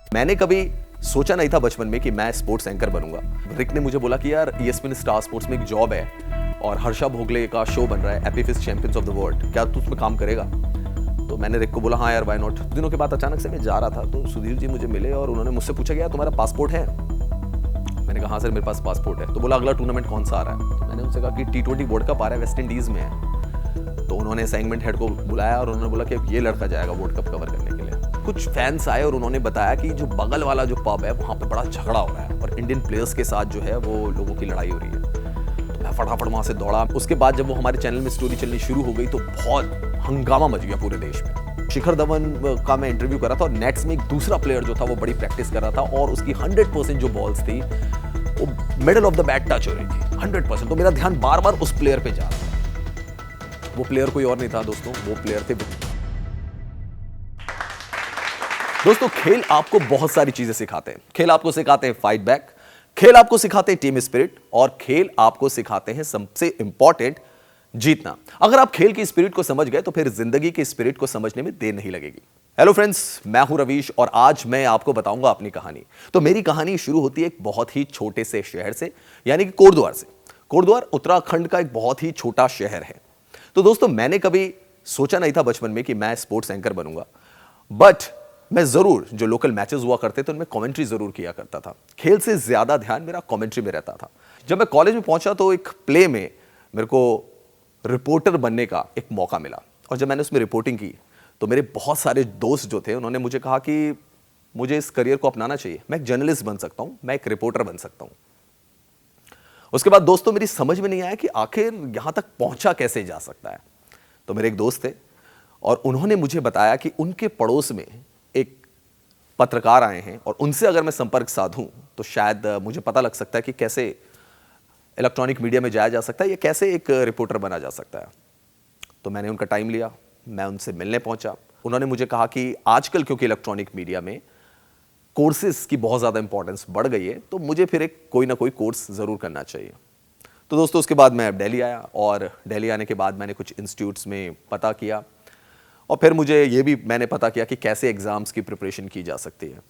मैंने कभी सोचा नहीं था बचपन में कि मैं स्पोर्ट्स एंकर बनूंगा। रिक ने मुझे बोला कि यार ESPN स्टार स्पोर्ट्स में एक जॉब है और हर्षा भोगले का शो बन रहा है AP fist champions of the world, क्या तू उसमें काम करेगा? तो मैंने रिक को बोला हाँ यार व्हाई नॉट। दिनों के बाद अचानक से मैं जा रहा था तो सुधीर जी मुझे मिले और उन्होंने मुझसे पूछा कि यार तुम्हारा पासपोर्ट है? मैंने कहा हाँ सर मेरे पास पासपोर्ट है। तो बोला अगला टूर्नामेंट कौन सा आ रहा है? तो मैंने उनसे कहा कि T20 वर्ल्ड कप आ रहा है, वेस्ट इंडीज में है। तो उन्होंने असाइनमेंट हेड को बुलाया और उन्होंने बोला कि अब ये लड़का जाएगा वर्ल्ड कप कवर करने के लिए। कुछ फैंस आए और उन्होंने बताया कि जो बगल वाला जो पब है वहाँ पे बड़ा झगड़ा हो रहा है और इंडियन प्लेयर्स के साथ जो है वो लोगों की लड़ाई हो रही है। तो मैं फटाफट वहाँ से दौड़ा। उसके बाद जब वो हमारे चैनल में स्टोरी चलनी शुरू हो गई तो बहुत हंगामा मच गया पूरे देश में। शिखर धवन का मैं इंटरव्यू कर रहा था और नेट्स में एक दूसरा प्लेयर जो था वो बड़ी प्रैक्टिस कर रहा था और उसकी 100% जो बॉल्स थी वो middle of the bat touch हो रही थी 100%। तो मेरा ध्यान बार बार उस प्लेयर पे जा रहा था। वो प्लेयर कोई और नहीं था दोस्तों, वो प्लेयर थे। दोस्तों खेल आपको बहुत सारी चीजें सिखाते हैं। खेल आपको सिखाते हैं फाइट बैक, खेल आपको सिखाते हैं टीम स्पिरिट और खेल आपको सिखाते हैं सबसे इंपॉर्टेंट जीतना। अगर आप खेल की स्पिरिट को समझ गए तो फिर जिंदगी की स्पिरिट को समझने में देर नहीं लगेगी। हेलो फ्रेंड्स, मैं हूं रवीश और आज मैं आपको बताऊंगा अपनी कहानी। तो मेरी कहानी शुरू होती है एक बहुत ही छोटे से शहर से, यानी कि कोटद्वार से। कोटद्वार उत्तराखंड का एक बहुत ही छोटा शहर है। तो दोस्तों मैंने कभी सोचा नहीं था बचपन में कि मैं स्पोर्ट्स एंकर बनूंगा, बट मैं जरूर जो लोकल मैचेस हुआ करते थे उनमें कमेंट्री जरूर किया करता था। खेल से ज्यादा ध्यान मेरा कमेंट्री में रहता था। जब मैं कॉलेज में पहुंचा तो एक प्ले में मेरे को रिपोर्टर बनने का एक मौका मिला और जब मैंने उसमें रिपोर्टिंग की तो मेरे बहुत सारे दोस्त जो थे उन्होंने मुझे कहा कि मुझे इस करियर को अपनाना चाहिए, मैं एक जर्नलिस्ट बन सकता हूं, मैं एक रिपोर्टर बन सकता हूं। उसके बाद दोस्तों मेरी समझ में नहीं आया कि आखिर यहां तक पहुंचा कैसे जा सकता है। तो मेरे एक दोस्त थे और उन्होंने मुझे बताया कि उनके पड़ोस में एक पत्रकार आए हैं और उनसे अगर मैं संपर्क साधूं तो शायद मुझे पता लग सकता है कि कैसे इलेक्ट्रॉनिक मीडिया में जाया जा सकता है या कैसे एक रिपोर्टर बना जा सकता है। तो मैंने उनका टाइम लिया, मैं उनसे मिलने पहुंचा। उन्होंने मुझे कहा कि आजकल क्योंकि इलेक्ट्रॉनिक मीडिया में कोर्सेज की बहुत ज़्यादा इंपॉर्टेंस बढ़ गई है तो मुझे फिर एक कोई ना कोई कोर्स ज़रूर करना चाहिए। तो दोस्तों उसके बाद मैं दिल्ली आया और दिल्ली आने के बाद मैंने कुछ इंस्टीट्यूट्स में पता किया और फिर मुझे ये भी मैंने पता किया कि कैसे एग्ज़ाम्स की प्रिपरेशन की जा सकती है।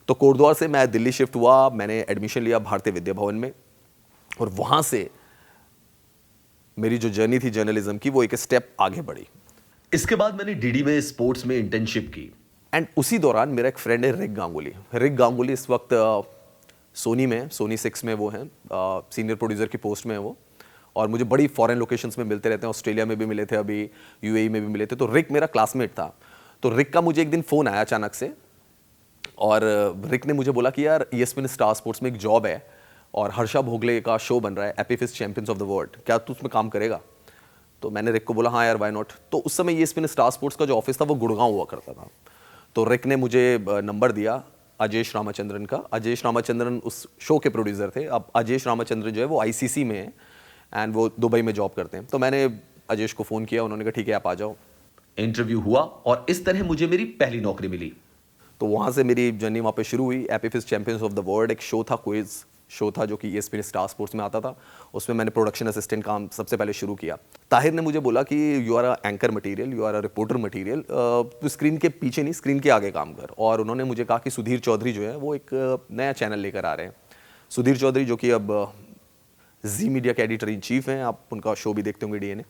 तो कोटद्वार से मैं दिल्ली शिफ्ट हुआ, मैंने एडमिशन लिया भारतीय विद्या भवन में और वहाँ से मेरी जो जर्नी थी जर्नलिज्म की वो एक स्टेप आगे बढ़ी। इसके बाद मैंने डीडी में स्पोर्ट्स में इंटर्नशिप की एंड उसी दौरान मेरा एक फ्रेंड है रिक गांगुली। रिक गांगुली इस वक्त सोनी में, सोनी 6 में वो हैं, सीनियर प्रोड्यूसर की पोस्ट में है वो और मुझे बड़ी फॉरेन लोकेशंस में मिलते रहते हैं। ऑस्ट्रेलिया में भी मिले थे, अभी UAE में भी मिले थे। तो रिक मेरा क्लासमेट था। तो रिक का मुझे एक दिन फ़ोन आया अचानक से और रिक ने मुझे बोला कि यार ESPN स्टार स्पोर्ट्स में एक जॉब है और हर्षा भोगले का शो बन रहा है AP fist champions of the world, क्या तू उसमें काम करेगा? तो मैंने रिक को बोला हाँ यार व्हाई नॉट। तो उस समय ESPN स्टार स्पोर्ट्स का जो ऑफिस था वो गुड़गांव हुआ करता था। तो रिक ने मुझे नंबर दिया अजेश रामाचंद्रन का। अजेश रामाचंद्रन उस शो के प्रोड्यूसर थे। अब अजेश रामाचंद्रन जो है वो ICC में है एंड वो दुबई में जॉब करते हैं। तो मैंने अजेश को फ़ोन किया, उन्होंने कहा ठीक है आप आ जाओ। इंटरव्यू हुआ और इस तरह मुझे मेरी पहली नौकरी मिली। तो वहाँ से मेरी जर्नी वहाँ पे शुरू हुई। AP fist champions of the world एक शो था, क्विज शो था जो कि ESPN स्टार स्पोर्ट्स में आता था। उसमें मैंने प्रोडक्शन असिस्टेंट काम सबसे पहले शुरू किया। ताहिर ने मुझे बोला कि you are a anchor material, you are a reporter material, तो स्क्रीन के पीछे नहीं स्क्रीन के आगे काम कर। और उन्होंने मुझे कहा कि सुधीर चौधरी जो है वो एक नया चैनल लेकर आ रहे हैं। सुधीर चौधरी जो कि अब जी मीडिया के एडिटर इन चीफ हैं, आप उनका शो भी देखते होंगे DNA।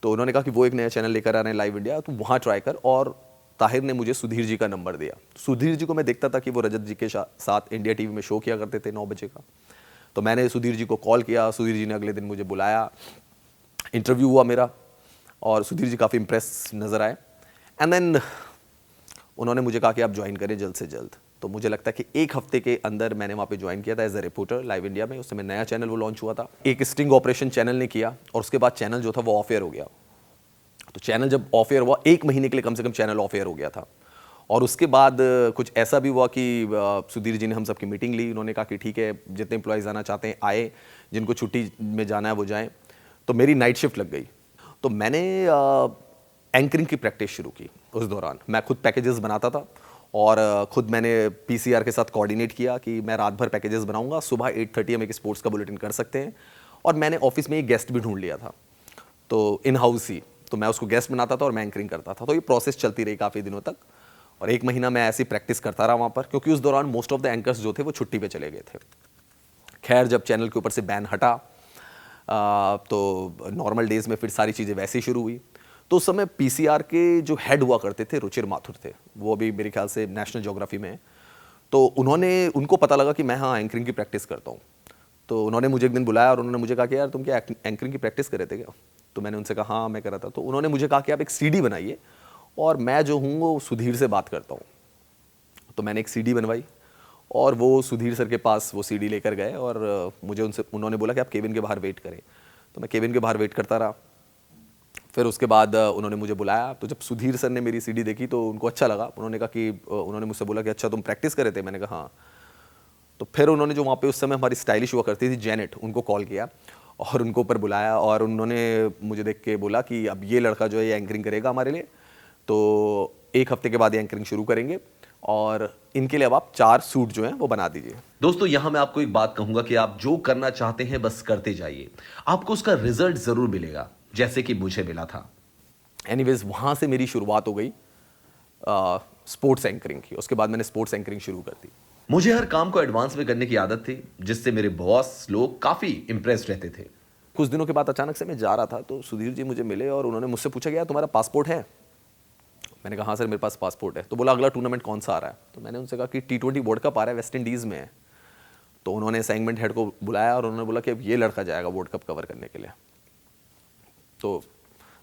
तो उन्होंने कहा कि वो एक नया चैनल लेकर आ रहे हैं लाइव इंडिया, तो वहाँ ट्राई कर। और ताहिर ने मुझे सुधीर जी का नंबर दिया। सुधीर जी को मैं देखता था कि वो रजत जी के साथ इंडिया TV में शो किया करते थे 9 बजे का। तो मैंने सुधीर जी को कॉल किया, सुधीर जी ने अगले दिन मुझे बुलाया, इंटरव्यू हुआ मेरा और सुधीर जी काफ़ी इंप्रेस नज़र आए एंड देन उन्होंने मुझे कहा कि आप ज्वाइन करें जल्द से जल्द। तो मुझे लगता है कि एक हफ्ते के अंदर मैंने वहाँ पे ज्वाइन किया था as a reporter Live India में। उस समय नया चैनल वो लॉन्च हुआ था। एक स्टिंग ऑपरेशन चैनल ने किया और उसके बाद चैनल जो था वो ऑफ एयर हो गया। तो चैनल जब ऑफ एयर हुआ 1 महीने के लिए कम से कम चैनल ऑफ एयर हो गया था। और उसके बाद कुछ ऐसा भी हुआ कि सुधीर जी ने हम सबकी मीटिंग ली। उन्होंने कहा कि ठीक है जितने एम्प्लॉयज़ आना चाहते हैं आए, जिनको छुट्टी में जाना है वो जाएं। तो मेरी नाइट शिफ्ट लग गई। तो मैंने एंकरिंग की प्रैक्टिस शुरू की। उस दौरान मैं खुद पैकेजेस बनाता था और खुद मैंने PCR के साथ कोऑर्डिनेट किया कि मैं रात भर पैकेजेस बनाऊंगा, सुबह 8:30 हम एक स्पोर्ट्स का बुलेटिन कर सकते हैं। और मैंने ऑफिस में एक गेस्ट भी ढूंढ लिया था, तो इन हाउस ही, तो मैं उसको गेस्ट बनाता था और मैं एंकरिंग करता था। तो ये प्रोसेस चलती रही काफ़ी दिनों तक और 1 महीना मैं ऐसी प्रैक्टिस करता रहा वहाँ पर, क्योंकि उस दौरान मोस्ट ऑफ द एंकर्स जो थे वो छुट्टी पे चले गए थे। खैर जब चैनल के ऊपर से बैन हटा तो नॉर्मल डेज में फिर सारी चीज़ें वैसे ही शुरू हुई। तो उस समय पीसीआर के जो हेड हुआ करते थे रुचिर माथुर थे, वो अभी मेरे ख्याल से नेशनल ज्योग्राफी में है। तो उनको पता लगा कि मैं हाँ एंकरिंग की प्रैक्टिस करता हूँ। तो उन्होंने मुझे एक दिन बुलाया और उन्होंने मुझे कहा कि यार तुम क्या एंकरिंग की प्रैक्टिस कर रहे थे क्या? तो मैंने उनसे कहा हाँ मैं कर रहा था। तो उन्होंने मुझे कहा कि आप एक सीडी बनाइए और मैं जो हूँ वो सुधीर से बात करता हूँ। तो मैंने एक सीडी बनवाई और वो सुधीर सर के पास वो सीडी लेकर गए और मुझे उन्होंने बोला कि आप केबिन के बाहर वेट करें। तो मैं केबिन के बाहर वेट करता रहा। फिर उसके बाद उन्होंने मुझे बुलाया। तो जब सुधीर सर ने मेरी सीडी देखी तो उनको अच्छा लगा। उन्होंने मुझसे बोला कि अच्छा तुम प्रैक्टिस कर रहे थे? मैंने कहा हाँ। तो फिर उन्होंने जो वहाँ पे उस समय हमारी स्टाइलिश हुआ करती थी जेनेट, उनको कॉल किया और उनको ऊपर बुलाया और उन्होंने मुझे देख के बोला कि अब ये लड़का जो है ये एंकरिंग करेगा हमारे लिए, तो 1 हफ्ते के बाद ये एंकरिंग शुरू करेंगे और इनके लिए अब आप 4 सूट जो हैं वो बना दीजिए। दोस्तों यहाँ मैं आपको एक बात कहूंगा कि आप जो करना चाहते हैं बस करते जाइए, आपको उसका रिजल्ट जरूर मिलेगा, जैसे कि मुझे मिला था। एनीवेज वहाँ से मेरी शुरुआत हो गई स्पोर्ट्स एंकरिंग की। उसके बाद मैंने स्पोर्ट्स एंकरिंग शुरू कर दी। मुझे हर काम को एडवांस में करने की आदत थी, जिससे मेरे बॉस लोग काफी इंप्रेस्ड रहते थे। कुछ दिनों के बाद अचानक से मैं जा रहा था तो सुधीर जी मुझे मिले और उन्होंने मुझसे पूछा कि यार तुम्हारा पासपोर्ट है? मैंने कहा हाँ सर मेरे पास पासपोर्ट है। तो बोला अगला टूर्नामेंट कौन सा आ रहा है? तो मैंने उनसे कहा कि T20 वर्ल्ड कप आ रहा है, वेस्ट इंडीज़ में है। तो उन्होंने असाइनमेंट हेड को बुलाया और उन्होंने बोला कि अब ये लड़का जाएगा वर्ल्ड कप कवर करने के लिए। तो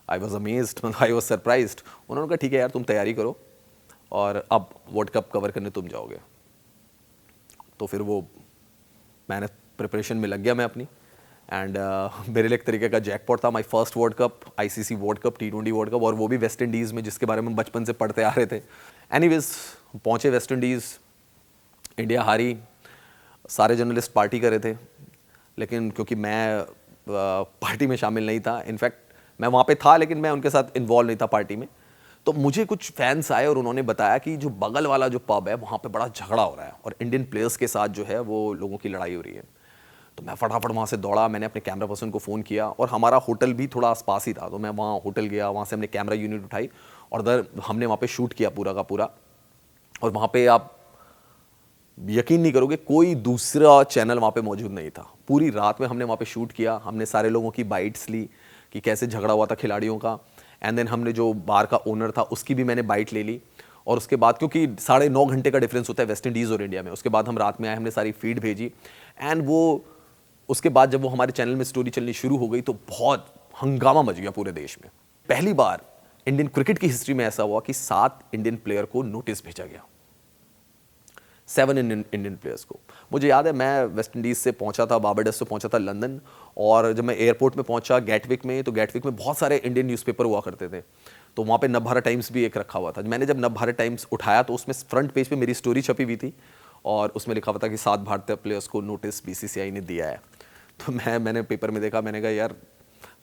I was amazed, I was surprised. उन्होंने कहा ठीक है यार तुम तैयारी करो और अब वर्ल्ड कप कवर करने तुम जाओगे। तो फिर वो मैंने प्रिपरेशन में लग गया मैं अपनी एंड मेरे लिए एक तरीके का जैकपॉट था। My first world cup, ICC world cup, T20 world cup, और वो भी वेस्ट इंडीज़ में, जिसके बारे में बचपन से पढ़ते आ रहे थे। एनीवेज पहुँचे वेस्ट इंडीज़, इंडिया हारी। सारे जर्नलिस्ट पार्टी कर रहे थे, लेकिन क्योंकि मैं पार्टी में शामिल नहीं था, इनफैक्ट मैं वहाँ पे था लेकिन मैं उनके साथ इन्वॉल्व नहीं था पार्टी में। तो मुझे कुछ फैंस आए और उन्होंने बताया कि जो बगल वाला जो पब है वहाँ पे बड़ा झगड़ा हो रहा है और इंडियन प्लेयर्स के साथ जो है वो लोगों की लड़ाई हो रही है। तो मैं फटाफट वहाँ से दौड़ा, मैंने अपने कैमरा पर्सन को फ़ोन किया और हमारा होटल भी थोड़ा आसपास ही था। तो मैं वहाँ होटल गया, वहाँ से हमने कैमरा यूनिट उठाई और उधर हमने वहाँ पे शूट किया पूरा का पूरा। और वहाँ पे आप यकीन नहीं करोगे कोई दूसरा चैनल वहाँ पे मौजूद नहीं था। पूरी रात में हमने वहाँ पे शूट किया। हमने सारे लोगों की बाइट्स ली कि कैसे झगड़ा हुआ था खिलाड़ियों का। एंड देन हमने जो बार का ओनर था उसकी भी मैंने बाइट ले ली। और उसके बाद क्योंकि 9.5 घंटे का डिफरेंस होता है वेस्ट इंडीज़ और इंडिया में, उसके बाद हम रात में आए, हमने सारी फीड भेजी। एंड वो उसके बाद जब वो हमारे चैनल में स्टोरी चलनी शुरू हो गई तो बहुत हंगामा मच गया पूरे देश में। पहली बार इंडियन क्रिकेट की हिस्ट्री में ऐसा हुआ कि 7 इंडियन प्लेयर को नोटिस भेजा गया, 7 इंडियन प्लेयर्स को। मुझे याद है मैं वेस्ट इंडीज़ से पहुंचा था, बारबाडोस से पहुंचा था लंदन, और जब मैं एयरपोर्ट में पहुंचा गैटविक में, तो गैटविक में बहुत सारे इंडियन न्यूज़पेपर हुआ करते थे। तो वहाँ पे नवभारत टाइम्स भी एक रखा हुआ था। मैंने जब नवभारत टाइम्स उठाया तो उसमें फ्रंट पेज पे मेरी स्टोरी छपी हुई थी और उसमें लिखा हुआ था कि 7 भारतीय प्लेयर्स को नोटिस बीसीसीआई ने दिया है। तो मैंने पेपर में देखा, मैंने कहा यार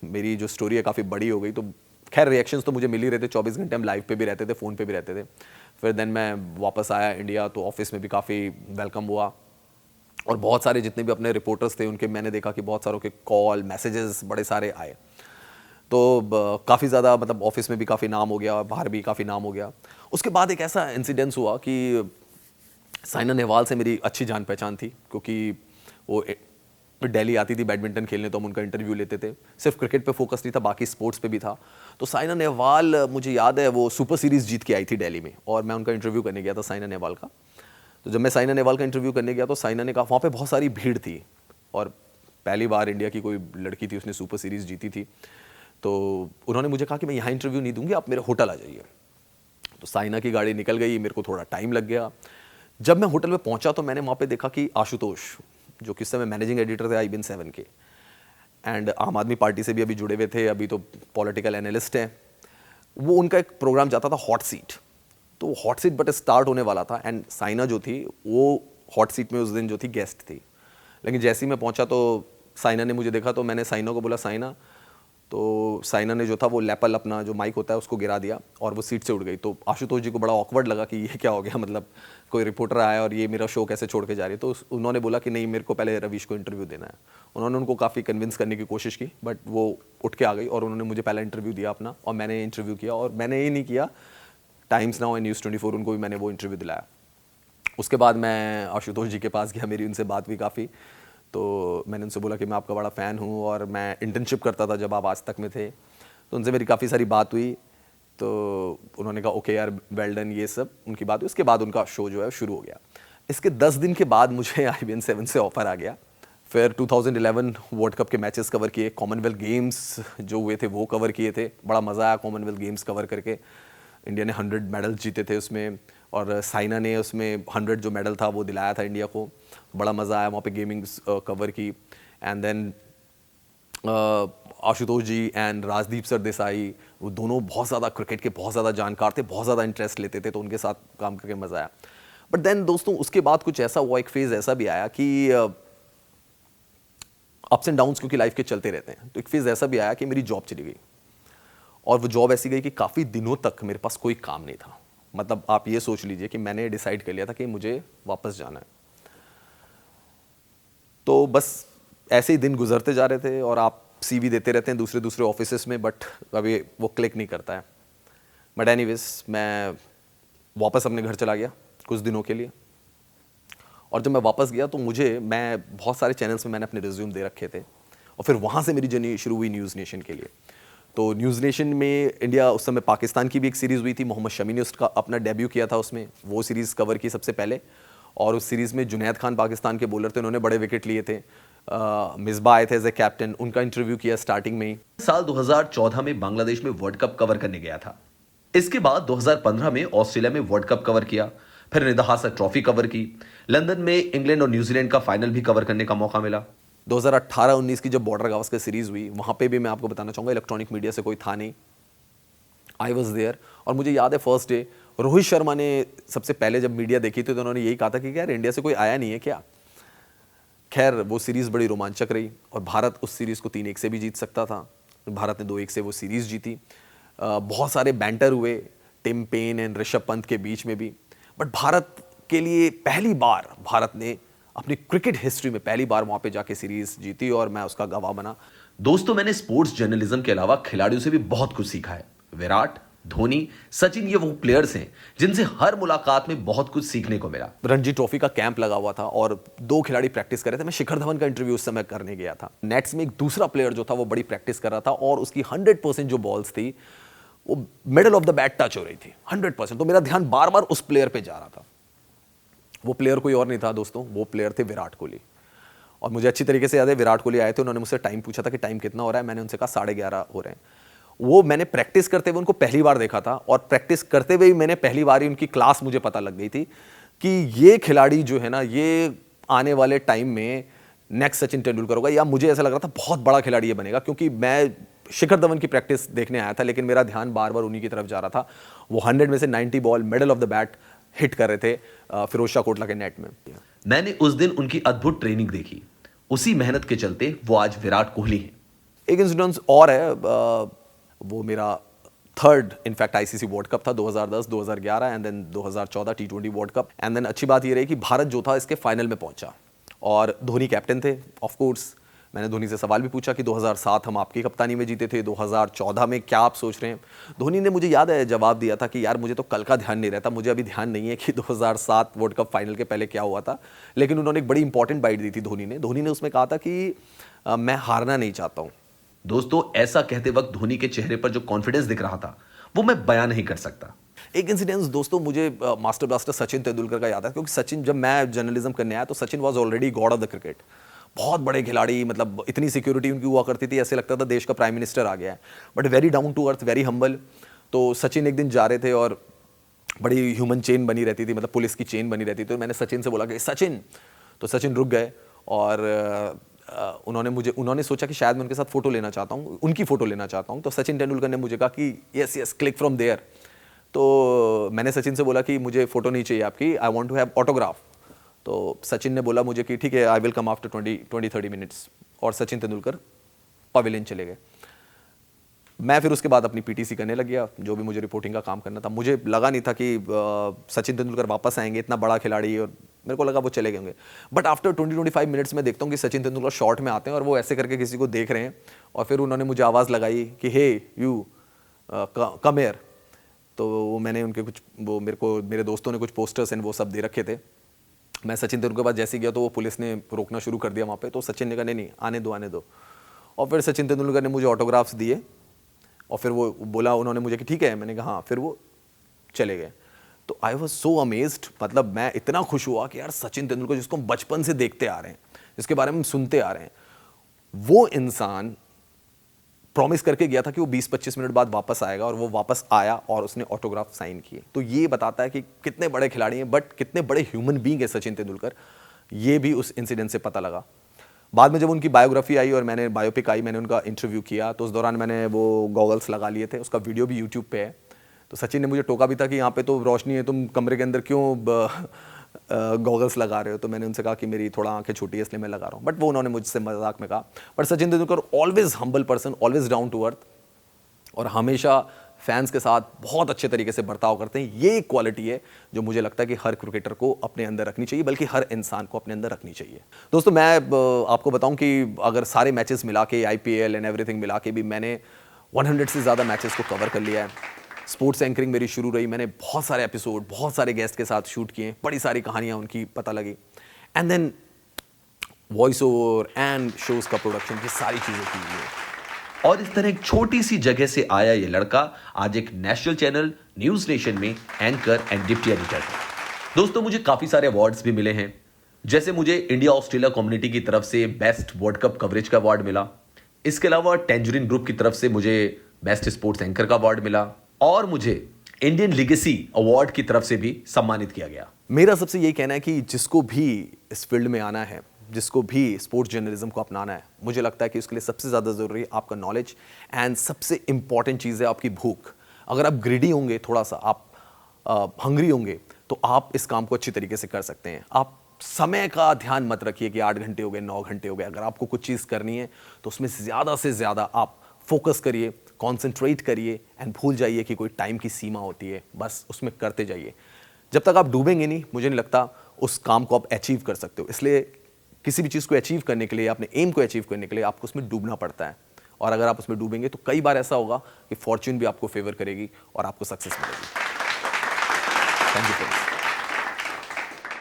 मेरी जो स्टोरी है काफ़ी बड़ी हो गई। तो खैर रिएक्शंस तो मुझे मिल ही रहे थे, 24 घंटे हम लाइव पे भी रहते थे, फ़ोन पे भी रहते थे। फिर देन मैं वापस आया इंडिया, तो ऑफिस में भी काफ़ी वेलकम हुआ और बहुत सारे जितने भी अपने रिपोर्टर्स थे उनके मैंने देखा कि बहुत सारों के कॉल मैसेजेस बड़े सारे आए। तो काफ़ी ज़्यादा मतलब ऑफिस में भी काफ़ी नाम हो गया, बाहर भी काफ़ी नाम हो गया। उसके बाद एक ऐसा इंसिडेंस हुआ कि साइना नेहवाल से मेरी अच्छी जान पहचान थी, क्योंकि वो दिल्ली आती थी बैडमिंटन खेलने, तो हम उनका इंटरव्यू लेते थे। सिर्फ क्रिकेट पे फोकस नहीं था, बाकी स्पोर्ट्स पे भी था। तो साइना नेहवाल, मुझे याद है वो सुपर सीरीज़ जीत के आई थी दिल्ली में और मैं उनका इंटरव्यू करने गया था साइना नेहवाल का। तो जब मैं साइना नेहवाल का इंटरव्यू करने गया तो साइना ने कहा, वहाँ पे बहुत सारी भीड़ थी और पहली बार इंडिया की कोई लड़की थी उसने सुपर सीरीज़ जीती थी। तो उन्होंने मुझे कहा कि मैं यहाँ इंटरव्यू नहीं दूंगी, आप मेरे होटल आ जाइए। तो साइना की गाड़ी निकल गई, मेरे को थोड़ा टाइम लग गया। जब मैं होटल में पहुंचा तो मैंने वहाँ पे देखा कि आशुतोष, जो किस समय मैनेजिंग एडिटर थे IBN 7 के, एंड आम आदमी पार्टी से भी अभी जुड़े हुए थे, अभी तो पॉलिटिकल एनालिस्ट हैं, वो उनका एक प्रोग्राम जाता था हॉट सीट। तो हॉट सीट बट स्टार्ट होने वाला था एंड साइना जो थी वो हॉट सीट में उस दिन जो थी गेस्ट थी। लेकिन जैसे ही मैं पहुंचा तो साइना ने मुझे देखा, तो मैंने साइना को बोला साइना, तो साइना ने जो था वो लैपल अपना जो माइक होता है उसको गिरा दिया और वो सीट से उड़ गई। तो आशुतोष जी को बड़ा ऑकवर्ड लगा कि ये क्या हो गया, मतलब कोई रिपोर्टर आया और ये मेरा शो कैसे छोड़ के जा रही है। तो उन्होंने बोला कि नहीं, मेरे को पहले रवीश को इंटरव्यू देना है। उन्होंने उनको काफ़ी कन्विंस करने की कोशिश की बट वो उठ के आ गई और उन्होंने मुझे पहला इंटरव्यू दिया अपना, और मैंने इंटरव्यू किया। और मैंने ये नहीं किया टाइम्स नाउ एंड न्यूज़ 24 उनको भी मैंने वो इंटरव्यू दिलाया। उसके बाद मैं आशुतोष जी के पास गया, मेरी उनसे बात हुई काफ़ी। तो मैंने उनसे बोला कि मैं आपका बड़ा फ़ैन हूँ और मैं इंटर्नशिप करता था जब आप आज तक में थे। तो उनसे मेरी काफ़ी सारी बात हुई, तो उन्होंने कहा ओके यार वेल डन, ये सब उनकी बात हुई। उसके बाद उनका शो जो है शुरू हो गया। इसके 10 दिन के बाद मुझे IBN 7 से ऑफ़र आ गया। फिर 2011 वर्ल्ड कप के मैचेस कवर किए, कॉमनवेल्थ गेम्स जो हुए थे वो कवर किए थे। बड़ा मज़ा आया कॉमनवेल्थ गेम्स कवर करके। इंडिया ने 100 मेडल्स जीते थे उसमें, और साइना ने उसमें 100 जो मेडल था वो दिलाया था इंडिया को। बड़ा मज़ा आया वहाँ पे, गेमिंग कवर की। And then Ashutosh ji and Rajdeep Sardesai, वो दोनों बहुत ज़्यादा क्रिकेट के बहुत ज़्यादा जानकार थे, बहुत ज़्यादा इंटरेस्ट लेते थे, तो उनके साथ काम करके मज़ा आया। बट देन दोस्तों उसके बाद कुछ ऐसा हुआ, एक फेज़ ऐसा भी आया कि अप्स एंड डाउन्स क्योंकि लाइफ के चलते रहते हैं, तो एक फेज़ ऐसा भी आया कि मेरी जॉब चली गई। और वो जॉब ऐसी गई कि काफ़ी दिनों तक मेरे पास कोई काम नहीं था। मतलब आप ये सोच लीजिए कि मैंने डिसाइड कर लिया था कि मुझे वापस जाना है। तो बस ऐसे ही दिन गुजरते जा रहे थे, और आप CV देते रहते हैं दूसरे दूसरे ऑफिसेस में, बट कभी वो क्लिक नहीं करता है। बट एनीवेज मैं वापस अपने घर चला गया कुछ दिनों के लिए। और जब मैं वापस गया तो मैं बहुत सारे चैनल्स में मैंने अपने रिज्यूम दे रखे थे, और फिर वहाँ से मेरी जर्नी शुरू हुई न्यूज़ नेशन के लिए। तो न्यूज़ नेशन में इंडिया उस समय पाकिस्तान की भी एक सीरीज़ हुई थी, मोहम्मद शमी ने उसका अपना डेब्यू किया था उसमें, वो सीरीज़ कवर की सबसे पहले। और उस सीरीज़ में जुनैद खान पाकिस्तान के बॉलर थे, उन्होंने बड़े विकेट लिए थे। मिसबा आए थे एज ए कैप्टन, उनका इंटरव्यू किया स्टार्टिंग में ही। साल 2014 में बांग्लादेश में वर्ल्ड कप कवर करने गया था। इसके बाद 2015 में ऑस्ट्रेलिया में वर्ल्ड कप कवर किया, फिर निदाहसा ट्रॉफी कवर की। लंदन में इंग्लैंड और न्यूजीलैंड का फाइनल भी कवर करने का मौका मिला। 2018-19 की जब बॉर्डर गावस्कर सीरीज़ हुई, वहाँ पे भी मैं आपको बताना चाहूँगा इलेक्ट्रॉनिक मीडिया से कोई था नहीं, आई वॉज देयर। और मुझे याद है फर्स्ट डे रोहित शर्मा ने सबसे पहले जब मीडिया देखी थी तो उन्होंने यही कहा था कि यार इंडिया से कोई आया नहीं है क्या। खैर वो सीरीज़ बड़ी रोमांचक रही, और भारत उस सीरीज़ को 3-1 से भी जीत सकता था। भारत ने 2-1 से वो सीरीज़ जीती। बहुत सारे बैंटर हुए Tim Paine and Rishabh Pant के बीच में भी। बट भारत के लिए पहली बार भारत ने अपनी क्रिकेट हिस्ट्री में पहली बार वहाँ पे जाके सीरीज़ जीती, और मैं उसका गवाह बना। दोस्तों मैंने स्पोर्ट्स जर्नलिज्म के अलावा खिलाड़ियों से भी बहुत कुछ सीखा है। विराट, धोनी, सचिन, ये वो प्लेयर्स हैं जिनसे हर मुलाकात में बहुत कुछ सीखने को मिला। रणजी ट्रॉफी का कैंप लगा हुआ था और 2 खिलाड़ी प्रैक्टिस कर रहे थे। मैं शिखर धवन का इंटरव्यू उस समय करने गया था। नेट्स में एक दूसरा प्लेयर जो था वो बड़ी प्रैक्टिस कर रहा था, और उसकी 100% जो बॉल्स थी वो middle of the bat touch हो रही थी 100%। तो मेरा ध्यान बार बार उस प्लेयर पे जा रहा था। वो प्लेयर कोई और नहीं था दोस्तों, वो प्लेयर थे विराट कोहली। और मुझे अच्छी तरीके से याद है, विराट कोहली आए थे, उन्होंने मुझसे टाइम पूछा था कि टाइम कितना हो रहा है। मैंने उनसे कहा 11:30 हो रहे हैं। वो मैंने प्रैक्टिस करते हुए उनको पहली बार देखा था, और प्रैक्टिस करते हुए ही मैंने पहली बार ही उनकी क्लास मुझे पता लग गई थी कि ये खिलाड़ी जो है ना, ये आने वाले टाइम में नेक्स्ट सचिन तेंदुलकर होगा, या मुझे ऐसा लग रहा था बहुत बड़ा खिलाड़ी ये बनेगा। क्योंकि मैं शिखर धवन की प्रैक्टिस देखने आया था, लेकिन मेरा ध्यान बार बार उन्हीं की तरफ जा रहा था। वो 100 में से 90 ball middle of the bat hit कर रहे थे फिरोज शाह कोटला के नेट में। मैंने उस दिन उनकी अद्भुत ट्रेनिंग देखी, उसी मेहनत के चलते वो आज विराट कोहली हैं। एक इंसिडेंस और है, वो मेरा third in fact ICC world cup था 2010, 2011 and then 2014 T20 world cup. And then अच्छी बात ये रही कि भारत जो था इसके फाइनल में पहुंचा, और धोनी कैप्टन थे ऑफ कोर्स। मैंने धोनी से सवाल भी पूछा कि 2007 हम आपकी कप्तानी में जीते थे, 2014 में क्या आप सोच रहे हैं। धोनी ने मुझे याद है जवाब दिया था कि यार मुझे तो कल का ध्यान नहीं रहता, मुझे अभी ध्यान नहीं है कि 2007 वर्ल्ड कप फाइनल के पहले क्या हुआ था। लेकिन उन्होंने एक बड़ी इंपॉर्टेंट बाइट दी थी धोनी ने उसमें कहा था कि मैं हारना नहीं चाहता हूँ। दोस्तों ऐसा कहते वक्त धोनी के चेहरे पर जो कॉन्फिडेंस दिख रहा था वो मैं बयान नहीं कर सकता। एक इंसिडेंस दोस्तों मुझे मास्टर ब्लास्टर सचिन तेंदुलकर का याद है, क्योंकि सचिन, जब मैं जर्नलिज्म करने आया तो Sachin was already God of the cricket. बहुत बड़े खिलाड़ी, मतलब इतनी सिक्योरिटी उनकी हुआ करती थी, ऐसे लगता था देश का प्राइम मिनिस्टर आ गया है। But very down to earth, very humble. तो सचिन एक दिन जा रहे थे और बड़ी ह्यूमन चेन बनी रहती थी, मतलब पुलिस की चेन बनी रहती थी। तो मैंने सचिन से बोला कि सचिन, तो सचिन रुक गए, और उन्होंने सोचा कि शायद मैं उनके साथ फोटो लेना चाहता हूँ, उनकी फोटो लेना चाहता हूँ। तो सचिन तेंदुलकर ने मुझे कहा कि यस क्लिक फ्रॉम देयर। तो मैंने सचिन से बोला कि मुझे फोटो नहीं चाहिए आपकी, I want to have autograph. तो सचिन ने बोला मुझे कि ठीक है, I will come after 20-30 minutes. और सचिन तेंदुलकर पवेलियन चले गए। मैं फिर उसके बाद अपनी PTC करने लग गया, जो भी मुझे रिपोर्टिंग का काम करना था। मुझे लगा नहीं था कि सचिन तेंदुलकर वापस आएंगे, इतना बड़ा खिलाड़ी, और मेरे को लगा वो चले गए होंगे। बट आफ्टर 20-25 मिनट्स में देखता हूँ कि सचिन तेंदुलकर शॉट में आते हैं, और वो ऐसे करके किसी को देख रहे हैं, और फिर उन्होंने मुझे आवाज़ लगाई कि हे यू कम हियर। तो वो मैंने उनके कुछ वो मेरे दोस्तों ने कुछ पोस्टर्स एंड वो सब दे रखे थे। मैं सचिन तेंदुलकर के पास जैसे गया तो वो पुलिस ने रोकना शुरू कर दिया वहाँ पे। तो सचिन ने कहा नहीं आने दो। और फिर सचिन तेंदुलकर ने मुझे ऑटोग्राफ्स दिए और फिर वो बोला उन्होंने मुझे कि ठीक है, मैंने कहा हाँ, फिर वो चले गए। तो आई वॉज सो अमेज्ड, मतलब मैं इतना खुश हुआ कि यार सचिन तेंदुलकर जिसको हम बचपन से देखते आ रहे हैं, जिसके बारे में हम सुनते आ रहे हैं, वो इंसान प्रॉमिस करके गया था कि वो 20-25 मिनट बाद वापस आएगा और वो वापस आया और उसने ऑटोग्राफ साइन किए। तो ये बताता है कि कितने बड़े खिलाड़ी हैं बट कितने बड़े ह्यूमन बीइंग है सचिन तेंदुलकर। ये भी उस इंसिडेंट से पता लगा। बाद में जब उनकी बायोग्राफी आई और मैंने बायोपिक आई, मैंने उनका इंटरव्यू किया, तो उस दौरान मैंने वो गॉगल्स लगा लिए थे, उसका वीडियो भी यूट्यूब पे है। तो सचिन ने मुझे टोका भी था कि यहाँ पे तो रोशनी है, तुम कमरे के अंदर क्यों गॉगल्स लगा रहे हो। तो मैंने उनसे कहा कि मेरी थोड़ा आंखें छोटी है इसलिए मैं लगा रहा हूँ, बट वो उन्होंने मुझसे मजाक में कहा। But Sachin Tendulkar always humble person, always down to earth, और हमेशा फैंस के साथ बहुत अच्छे तरीके से बर्ताव करते हैं। ये एक क्वालिटी है जो मुझे लगता है कि हर क्रिकेटर को अपने अंदर रखनी चाहिए, बल्कि हर इंसान को अपने अंदर रखनी चाहिए। दोस्तों मैं आपको बताऊं कि अगर सारे मैचेस मिला के, IPL एंड एवरीथिंग मिला के भी मैंने 100 से ज़्यादा मैचेस को कवर कर लिया है। स्पोर्ट्स एंकरिंग मेरी शुरू रही, मैंने बहुत सारे एपिसोड बहुत सारे गेस्ट के साथ शूट किए, बड़ी सारी कहानियाँ उनकी पता लगी, and then voice over and shows का प्रोडक्शन, ये सारी चीज़ें की हुई है। और इस तरह एक छोटी सी जगह से आया ये लड़का आज एक नेशनल चैनल न्यूज नेशन में एंकर एंड डिप्टी एडिटर है। दोस्तों मुझे काफी सारे अवार्ड्स भी मिले हैं, जैसे मुझे इंडिया ऑस्ट्रेलिया कम्युनिटी की तरफ से बेस्ट वर्ल्ड कप कवरेज का अवार्ड मिला। इसके अलावा टेंजरिन ग्रुप की तरफ से मुझे बेस्ट स्पोर्ट्स एंकर का अवार्ड मिला, और मुझे इंडियन लीगेसी अवार्ड की तरफ से भी सम्मानित किया गया। मेरा सबसे यही कहना है कि जिसको भी इस फील्ड में आना है, जिसको भी स्पोर्ट्स जर्नलिज्म को अपनाना है, मुझे लगता है कि उसके लिए सबसे ज़्यादा ज़रूरी है आपका नॉलेज, एंड सबसे इंपॉर्टेंट चीज़ है आपकी भूख। अगर आप ग्रीडी होंगे, थोड़ा सा आप हंग्री होंगे, तो आप इस काम को अच्छी तरीके से कर सकते हैं। आप समय का ध्यान मत रखिए कि 8 घंटे हो गए, 9 घंटे हो गए। अगर आपको कुछ चीज़ करनी है तो उसमें ज़्यादा से ज़्यादा आप फोकस करिए, कॉन्सेंट्रेट करिए, एंड भूल जाइए कि कोई टाइम की सीमा होती है, बस उसमें करते जाइए। जब तक आप डूबेंगे नहीं, मुझे नहीं लगता उस काम को आप अचीव कर सकते हो। इसलिए किसी भी चीज़ को अचीव करने के लिए, अपने एम को अचीव करने के लिए आपको उसमें डूबना पड़ता है, और अगर आप उसमें डूबेंगे तो कई बार ऐसा होगा कि फॉर्च्यून भी आपको फेवर करेगी और आपको सक्सेस मिलेगी। Thank you friends.